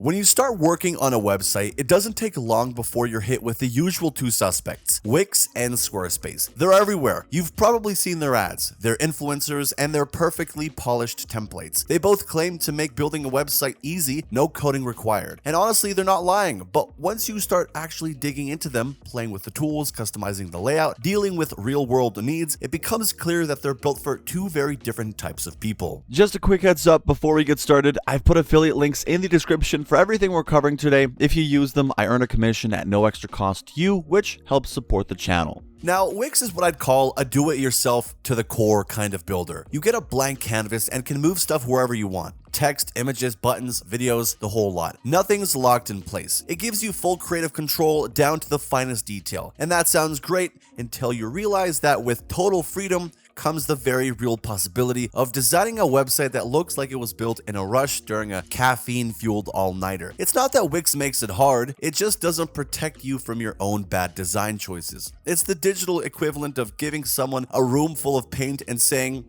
When you start working on a website, it doesn't take long before you're hit with the usual two suspects, Wix and Squarespace. They're everywhere. You've probably seen their ads, their influencers, and their perfectly polished templates. They both claim to make building a website easy, no coding required. And honestly, they're not lying, but once you start actually digging into them, playing with the tools, customizing the layout, dealing with real-world needs, it becomes clear that they're built for two very different types of people. Just a quick heads up before we get started, I've put affiliate links in the description for everything we're covering today. If you use them, I earn a commission at no extra cost to you, which helps support the channel. Now, Wix is what I'd call a do-it-yourself to the core kind of builder. You get a blank canvas and can move stuff wherever you want. Text, images, buttons, videos, the whole lot. Nothing's locked in place. It gives you full creative control down to the finest detail. And that sounds great until you realize that with total freedom comes the very real possibility of designing a website that looks like it was built in a rush during a caffeine-fueled all-nighter. It's not that Wix makes it hard, it just doesn't protect you from your own bad design choices. It's the digital equivalent of giving someone a room full of paint and saying,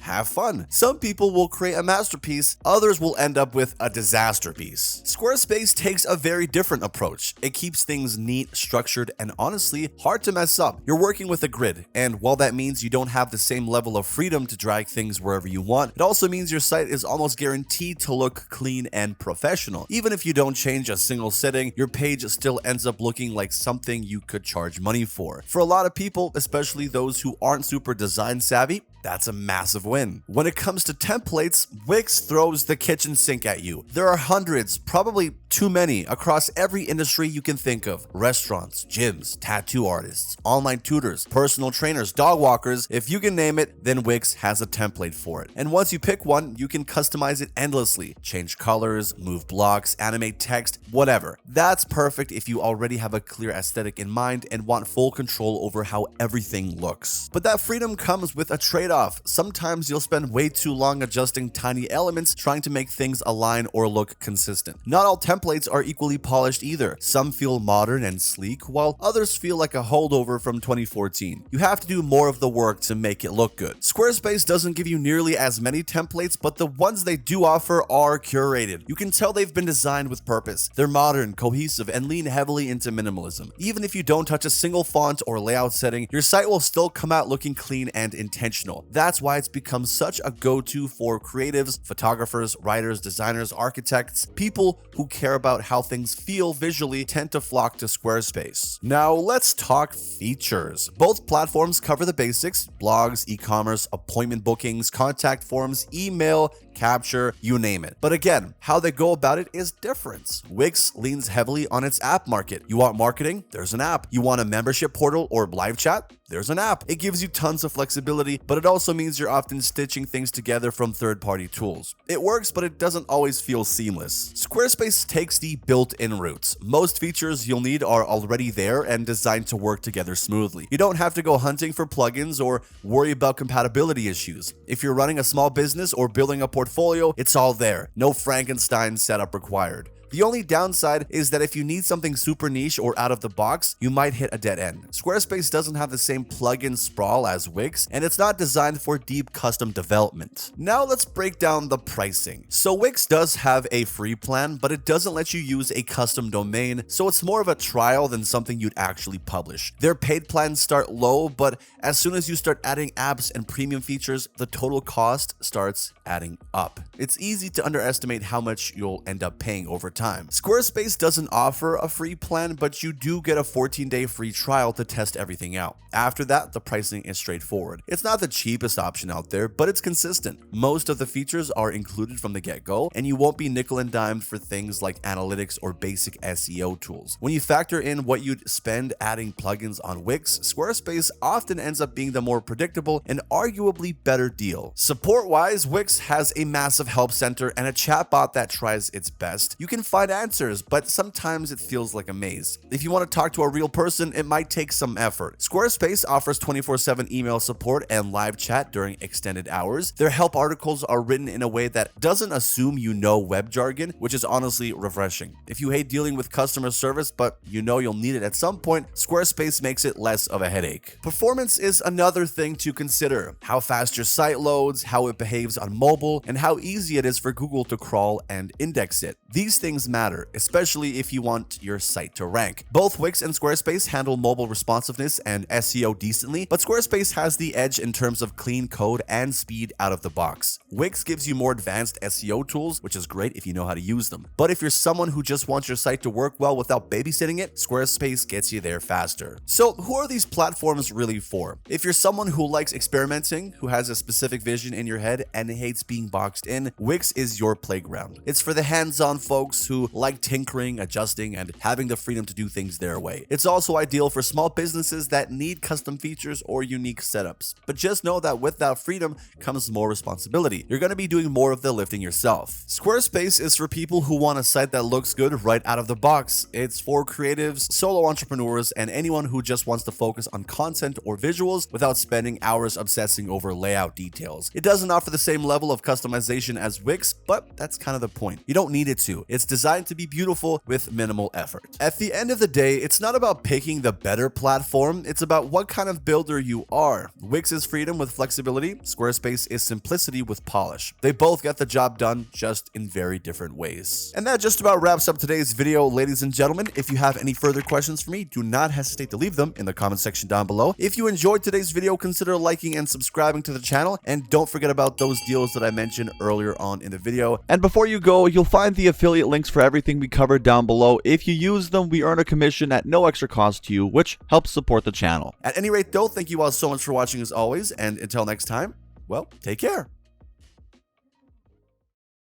have fun. Some people will create a masterpiece, others will end up with a disaster piece. Squarespace takes a very different approach. It keeps things neat, structured, and honestly, hard to mess up. You're working with a grid, and while that means you don't have the same level of freedom to drag things wherever you want, it also means your site is almost guaranteed to look clean and professional. Even if you don't change a single setting, your page still ends up looking like something you could charge money for. For a lot of people, especially those who aren't super design savvy, that's a massive win. When it comes to templates, Wix throws the kitchen sink at you. There are hundreds, probably too many, across every industry you can think of. Restaurants, gyms, tattoo artists, online tutors, personal trainers, dog walkers. If you can name it, then Wix has a template for it. And once you pick one, you can customize it endlessly. Change colors, move blocks, animate text, whatever. That's perfect if you already have a clear aesthetic in mind and want full control over how everything looks. But that freedom comes with a trade-off. Sometimes you'll spend way too long adjusting tiny elements trying to make things align or look consistent. Not all templates are equally polished either. Some feel modern and sleek, while others feel like a holdover from 2014. You have to do more of the work to make it look good. Squarespace doesn't give you nearly as many templates, but the ones they do offer are curated. You can tell they've been designed with purpose. They're modern, cohesive, and lean heavily into minimalism. Even if you don't touch a single font or layout setting, your site will still come out looking clean and intentional. That's why it's become such a go-to for creatives, photographers, writers, designers, architects. People who care about how things feel visually tend to flock to Squarespace. Now let's talk features. Both platforms cover the basics: blogs, e-commerce, appointment bookings, contact forms, email, capture, you name it. But again, how they go about it is different. Wix leans heavily on its app market. You want marketing? There's an app. You want a membership portal or live chat? There's an app. It gives you tons of flexibility, but it also means you're often stitching things together from third-party tools. It works, but it doesn't always feel seamless. Squarespace takes the built-in route. Most features you'll need are already there and designed to work together smoothly. You don't have to go hunting for plugins or worry about compatibility issues. If you're running a small business or building a portfolio, it's all there. No Frankenstein setup required. The only downside is that if you need something super niche or out of the box, you might hit a dead end. Squarespace doesn't have the same plugin sprawl as Wix, and it's not designed for deep custom development. Now let's break down the pricing. So Wix does have a free plan, but it doesn't let you use a custom domain, so it's more of a trial than something you'd actually publish. Their paid plans start low, but as soon as you start adding apps and premium features, the total cost starts adding up. It's easy to underestimate how much you'll end up paying over time. Squarespace doesn't offer a free plan, but you do get a 14-day free trial to test everything out. After that, the pricing is straightforward. It's not the cheapest option out there, but it's consistent. Most of the features are included from the get-go, and you won't be nickel and dimed for things like analytics or basic SEO tools. When you factor in what you'd spend adding plugins on Wix, Squarespace often ends up being the more predictable and arguably better deal. Support-wise, Wix has a massive help center and a chatbot that tries its best. You can find answers, but sometimes it feels like a maze. If you want to talk to a real person, it might take some effort. Squarespace offers 24/7 email support and live chat during extended hours. Their help articles are written in a way that doesn't assume you know web jargon, which is honestly refreshing. If you hate dealing with customer service, but you know you'll need it at some point, Squarespace makes it less of a headache. Performance is another thing to consider. How fast your site loads, how it behaves on mobile, and how easy it is for Google to crawl and index it. These things matter, especially if you want your site to rank. Both Wix and Squarespace handle mobile responsiveness and SEO decently, but Squarespace has the edge in terms of clean code and speed out of the box. Wix gives you more advanced SEO tools, which is great if you know how to use them. But if you're someone who just wants your site to work well without babysitting it, Squarespace gets you there faster. So who are these platforms really for? If you're someone who likes experimenting, who has a specific vision in your head and hates being boxed in, Wix is your playground. It's for the hands-on folks who like tinkering, adjusting, and having the freedom to do things their way. It's also ideal for small businesses that need custom features or unique setups. But just know that with that freedom comes more responsibility. You're going to be doing more of the lifting yourself. Squarespace is for people who want a site that looks good right out of the box. It's for creatives, solo entrepreneurs, and anyone who just wants to focus on content or visuals without spending hours obsessing over layout details. It doesn't offer the same level of customization as Wix, but that's kind of the point. You don't need it to. It's designed to be beautiful with minimal effort. At the end of the day, it's not about picking the better platform, it's about what kind of builder you are. Wix is freedom with flexibility, Squarespace is simplicity with polish. They both get the job done, just in very different ways. And that just about wraps up today's video, ladies and gentlemen. If you have any further questions for me, do not hesitate to leave them in the comment section down below. If you enjoyed today's video, consider liking and subscribing to the channel, and don't forget about those deals that I mentioned earlier on in the video. And before you go, you'll find the affiliate links for everything we covered down below. If you use them, we earn a commission at no extra cost to you, which helps support the channel. At any rate though, thank you all so much for watching as always, and until next time, well, take care.